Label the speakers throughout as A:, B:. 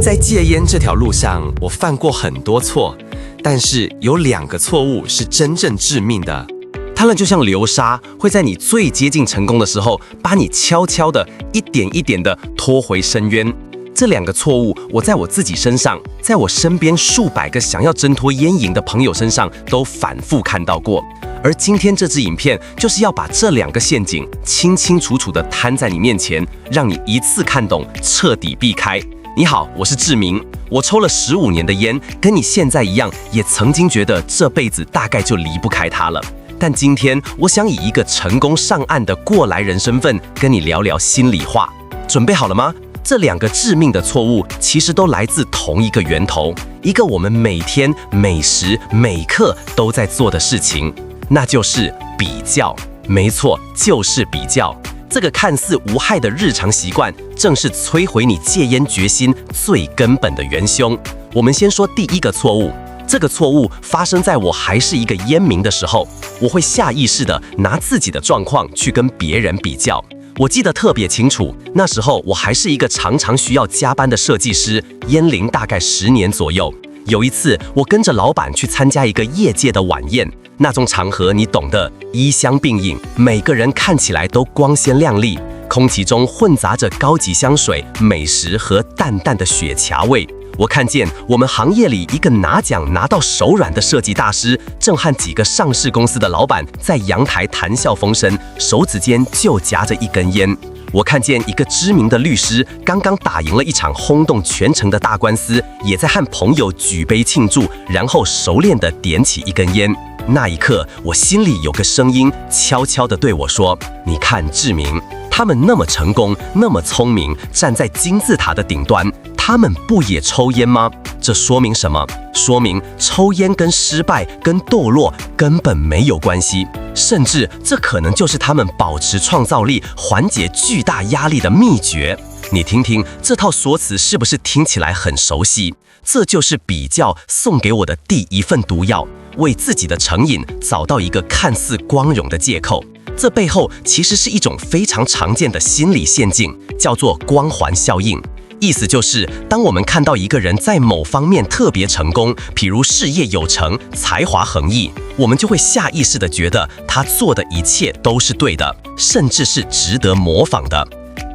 A: 在戒烟这条路上，我犯过很多错，但是有2个错误是真正致命的。它们就像流沙，会在你最接近成功的时候，把你悄悄的一点一点的拖回深渊。这2个错误，我在我自己身上，在我身边数百个想要挣脱烟瘾的朋友身上都反复看到过。而今天这支影片就是要把这2个陷阱清清楚楚地摊在你面前，让你一次看懂，彻底避开。你好，我是志明，我抽了15年的烟，跟你现在一样，也曾经觉得这辈子大概就离不开它了。但今天我想以一个成功上岸的过来人身份，跟你聊聊心里话。准备好了吗？这2个致命的错误，其实都来自同一个源头，一个我们每天每时每刻都在做的事情，那就是比较。没错，就是比较。这个看似无害的日常习惯，正是摧毁你戒烟决心最根本的元凶。我们先说第1个错误。这个错误发生在我还是一个烟民的时候，我会下意识地拿自己的状况去跟别人比较。我记得特别清楚，那时候我还是一个常常需要加班的设计师，烟龄大概10年左右。有一次，我跟着老板去参加一个业界的晚宴，那种场合你懂的，衣香鬓影，每个人看起来都光鲜亮丽，空气中混杂着高级香水、美食和淡淡的雪茄味。我看见我们行业里一个拿奖拿到手软的设计大师，正和几个上市公司的老板在阳台谈笑风生，手指间就夹着一根烟。我看见一个知名的律师刚刚打赢了一场轰动全城的大官司，也在和朋友举杯庆祝，然后熟练地点起一根烟。那一刻，我心里有个声音悄悄地对我说：“你看，志明，他们那么成功，那么聪明，站在金字塔的顶端，他们不也抽烟吗？这说明什么？说明抽烟跟失败、跟堕落根本没有关系，甚至这可能就是他们保持创造力、缓解巨大压力的秘诀。你听听这套说辞是不是听起来很熟悉？这就是比较送给我的第1份毒药，为自己的成瘾找到一个看似光荣的借口。这背后其实是一种非常常见的心理陷阱，叫做光环效应。意思就是，当我们看到一个人在某方面特别成功，譬如事业有成、才华横溢，我们就会下意识地觉得他做的一切都是对的，甚至是值得模仿的。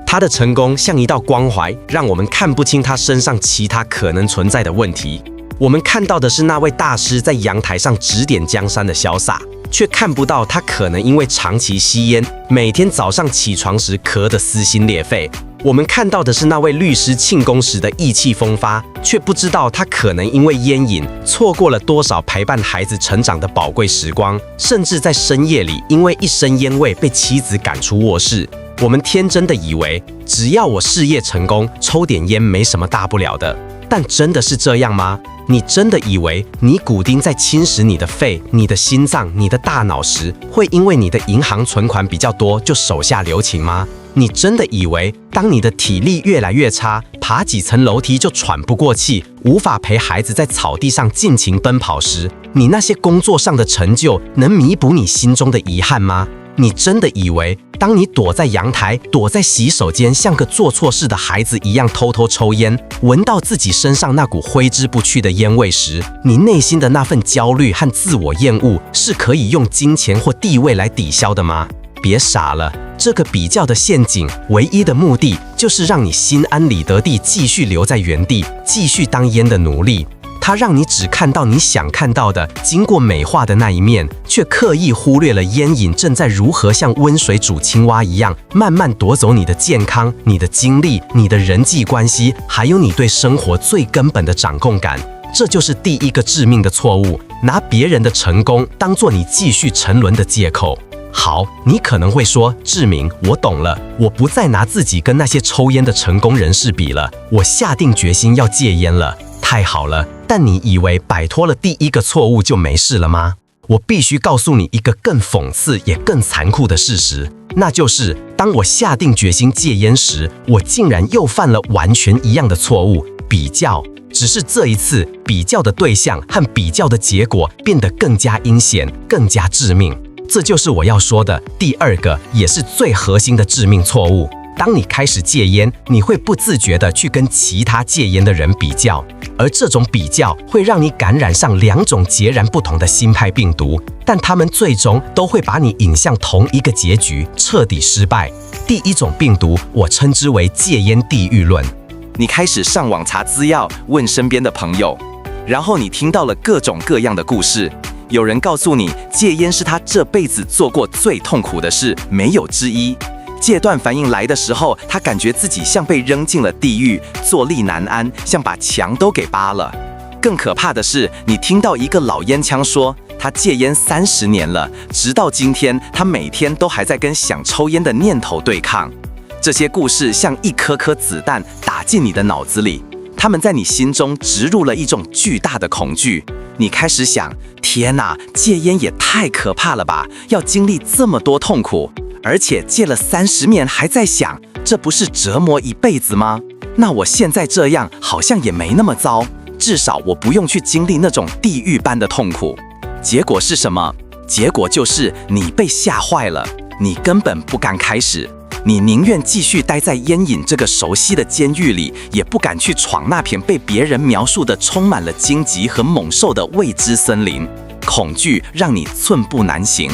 A: 他的成功像一道光环，让我们看不清他身上其他可能存在的问题。我们看到的是那位大师在阳台上指点江山的潇洒，却看不到他可能因为长期吸烟，每天早上起床时咳得撕心裂肺。我们看到的是那位律师庆功时的意气风发，却不知道他可能因为烟瘾错过了多少陪伴孩子成长的宝贵时光，甚至在深夜里因为一身烟味被妻子赶出卧室。我们天真的以为，只要我事业成功，抽点烟没什么大不了的。但真的是这样吗？你真的以为尼古丁在侵蚀你的肺、你的心脏、你的大脑时，会因为你的银行存款比较多就手下留情吗？你真的以为，当你的体力越来越差，爬几层楼梯就喘不过气，无法陪孩子在草地上尽情奔跑时，你那些工作上的成就能弥补你心中的遗憾吗？你真的以为，当你躲在阳台、躲在洗手间，像个做错事的孩子一样偷偷抽烟，闻到自己身上那股挥之不去的烟味时，你内心的那份焦虑和自我厌恶是可以用金钱或地位来抵消的吗？别傻了，这个比较的陷阱唯一的目的就是让你心安理得地继续留在原地，继续当烟的奴隶。它让你只看到你想看到的经过美化的那一面，却刻意忽略了烟瘾正在如何像温水煮青蛙一样，慢慢夺走你的健康、你的精力、你的人际关系，还有你对生活最根本的掌控感。这就是第1个致命的错误，拿别人的成功当作你继续沉沦的借口。好，你可能会说，志明，我懂了，我不再拿自己跟那些抽烟的成功人士比了，我下定决心要戒烟了。太好了，但你以为摆脱了第1个错误就没事了吗？我必须告诉你一个更讽刺也更残酷的事实，那就是当我下定决心戒烟时，我竟然又犯了完全一样的错误——比较。只是这一次，比较的对象和比较的结果变得更加阴险，更加致命。这就是我要说的第2个，也是最核心的致命错误。
B: 当你开始戒烟，你会不自觉地去跟其他戒烟的人比较，而这种比较会让你感染上2种截然不同的新派病毒，但它们最终都会把你引向同一个结局，彻底失败。第一种病毒，我称之为戒烟地狱论。
A: 你开始上网查资料，问身边的朋友，然后你听到了各种各样的故事。有人告诉你，戒烟是他这辈子做过最痛苦的事，没有之一。戒断反应来的时候，他感觉自己像被扔进了地狱，坐立难安，像把墙都给扒了。更可怕的是，你听到一个老烟枪说，他戒烟30年了，直到今天，他每天都还在跟想抽烟的念头对抗。这些故事像一颗颗子弹打进你的脑子里，他们在你心中植入了一种巨大的恐惧。你开始想，天哪，戒烟也太可怕了吧，要经历这么多痛苦，而且戒了30年还在想，这不是折磨一辈子吗？那我现在这样好像也没那么糟，至少我不用去经历那种地狱般的痛苦。结果是什么？结果就是你被吓坏了，你根本不敢开始。你宁愿继续待在烟瘾这个熟悉的监狱里，也不敢去闯那片被别人描述的充满了荆棘和猛兽的未知森林。恐惧让你寸步难行。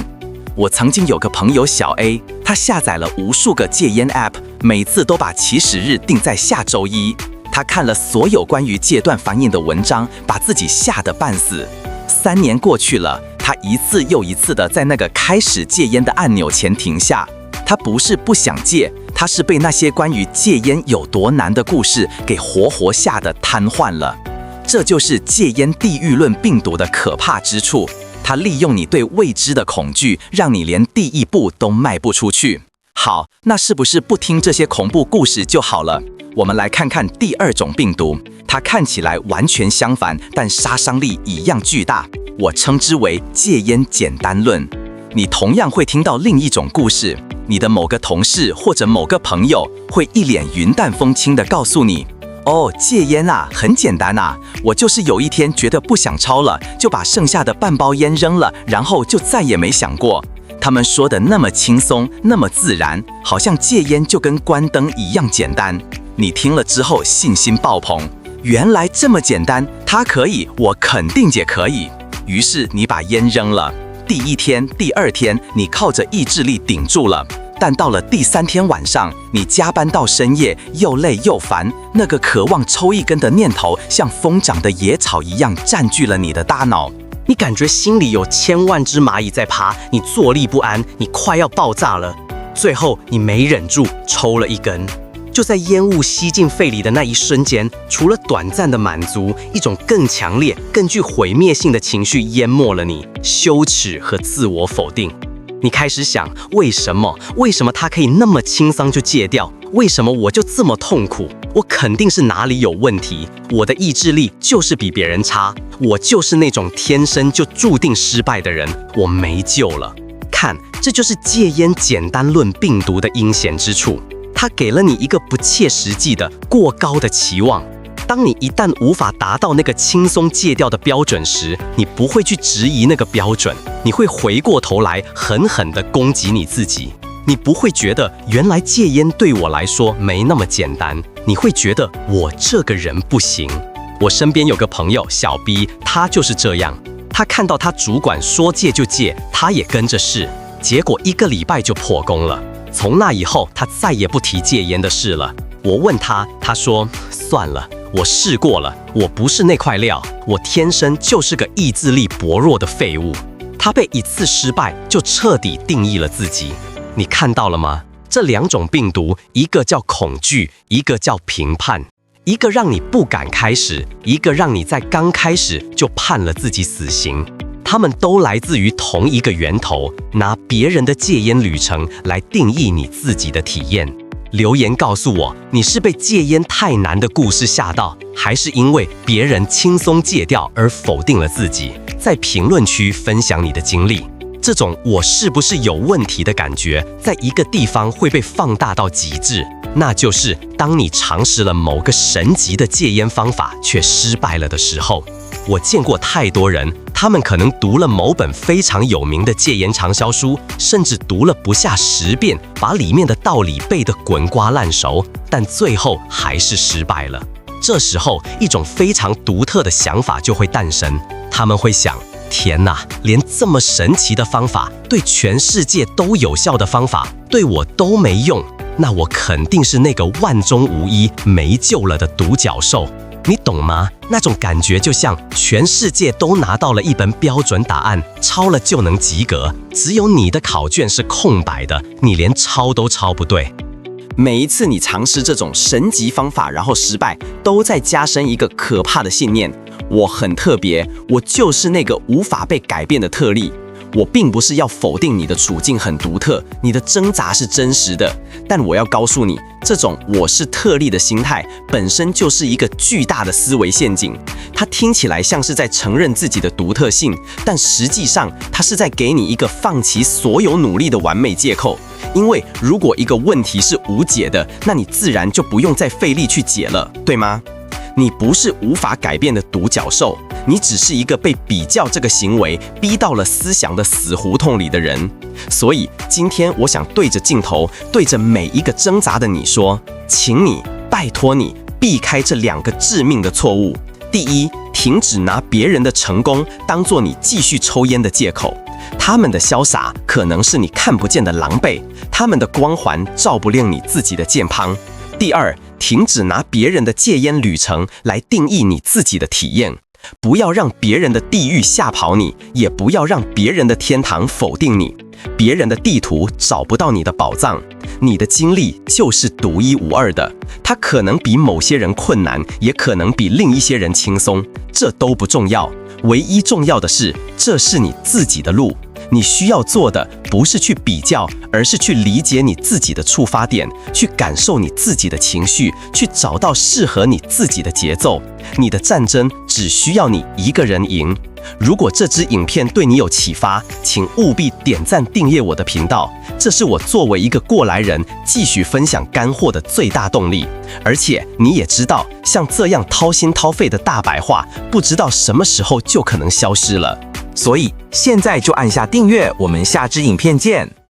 A: 我曾经有个朋友小 A， 他下载了无数个戒烟 App， 每次都把起始日定在下周一。他看了所有关于戒断反应的文章，把自己吓得半死。3年过去了，他一次又一次的在那个开始戒烟的按钮前停下。他不是不想戒，他是被那些关于戒烟有多难的故事给活活吓得瘫痪了。这就是戒烟地狱论病毒的可怕之处，它利用你对未知的恐惧，让你连第一步都迈不出去。好，那是不是不听这些恐怖故事就好了？我们来看看第2种病毒，它看起来完全相反，但杀伤力一样巨大。我称之为戒烟简单论。你同样会听到另一种故事，你的某个同事或者某个朋友会一脸云淡风轻地告诉你，哦，戒烟啊，很简单啊，我就是有一天觉得不想抽了，就把剩下的半包烟扔了，然后就再也没想过。他们说的那么轻松，那么自然，好像戒烟就跟关灯一样简单。你听了之后信心爆棚，原来这么简单，他可以，我肯定也可以。于是你把烟扔了。第1天、第2天，你靠着意志力顶住了，但到了第3天晚上，你加班到深夜，又累又烦，那个渴望抽一根的念头，像疯长的野草一样占据了你的大脑。
C: 你感觉心里有1000万只蚂蚁在爬，你坐立不安，你快要爆炸了。最后，你没忍住，抽了一根。就在烟雾吸进肺里的那一瞬间，除了短暂的满足，一种更强烈、更具毁灭性的情绪淹没了你，羞耻和自我否定。你开始想，为什么他可以那么轻松就戒掉？为什么我就这么痛苦？我肯定是哪里有问题，我的意志力就是比别人差，我就是那种天生就注定失败的人，我没救了。看，这就是戒烟简单论病毒的阴险之处。它给了你一个不切实际的过高的期望。当你一旦无法达到那个轻松戒掉的标准时，你不会去质疑那个标准，你会回过头来狠狠地攻击你自己。你不会觉得原来戒烟对我来说没那么简单，你会觉得我这个人不行。我身边有个朋友小 B， 他就是这样。他看到他主管说戒就戒，他也跟着试，结果1个礼拜就破功了。从那以后，他再也不提戒烟的事了。我问他，他说：“算了，我试过了，我不是那块料，我天生就是个意志力薄弱的废物。”他被一次失败就彻底定义了自己。你看到了吗？这2种病毒，一个叫恐惧，一个叫评判，一个让你不敢开始，一个让你在刚开始就判了自己死刑。他们都来自于同一个源头，拿别人的戒烟旅程来定义你自己的体验。留言告诉我，你是被戒烟太难的故事吓到，还是因为别人轻松戒掉而否定了自己？在评论区分享你的经历。这种我是不是有问题的感觉，在一个地方会被放大到极致，那就是当你尝试了某个神级的戒烟方法却失败了的时候。
B: 我见过太多人，他们可能读了某本非常有名的戒烟畅销书，甚至读了不下10遍，把里面的道理背得滚瓜烂熟，但最后还是失败了。这时候，一种非常独特的想法就会诞生，他们会想：天哪，连这么神奇的方法，对全世界都有效的方法，对我都没用，那我肯定是那个万中无一、没救了的独角兽。你懂吗？那种感觉就像全世界都拿到了一本标准答案，抄了就能及格，只有你的考卷是空白的，你连抄都抄不对。
A: 每一次你尝试这种神级方法，然后失败，都在加深一个可怕的信念：我很特别，我就是那个无法被改变的特例。我并不是要否定你的处境很独特，你的挣扎是真实的，但我要告诉你，这种我是特例的心态本身就是一个巨大的思维陷阱。它听起来像是在承认自己的独特性，但实际上它是在给你一个放弃所有努力的完美借口。因为如果一个问题是无解的，那你自然就不用再费力去解了，对吗？你不是无法改变的独角兽，你只是一个被比较这个行为逼到了思想的死胡同里的人。所以今天我想对着镜头，对着每一个挣扎的你说，请你，拜托你，避开这2个致命的错误。第一，停止拿别人的成功当作你继续抽烟的借口。他们的潇洒可能是你看不见的狼狈，他们的光环照不亮你自己的健康。第二，停止拿别人的戒烟旅程来定义你自己的体验，不要让别人的地狱吓跑你，也不要让别人的天堂否定你。别人的地图找不到你的宝藏，你的经历就是独一无二的。它可能比某些人困难，也可能比另一些人轻松，这都不重要。唯一重要的是，这是你自己的路。你需要做的不是去比较，而是去理解你自己的触发点，去感受你自己的情绪，去找到适合你自己的节奏。你的战争只需要你一个人赢。如果这支影片对你有启发，请务必点赞订阅我的频道，这是我作为一个过来人继续分享干货的最大动力。而且你也知道，像这样掏心掏肺的大白话，不知道什么时候就可能消失了。
D: 所以现在就按下订阅，我们下支影片见。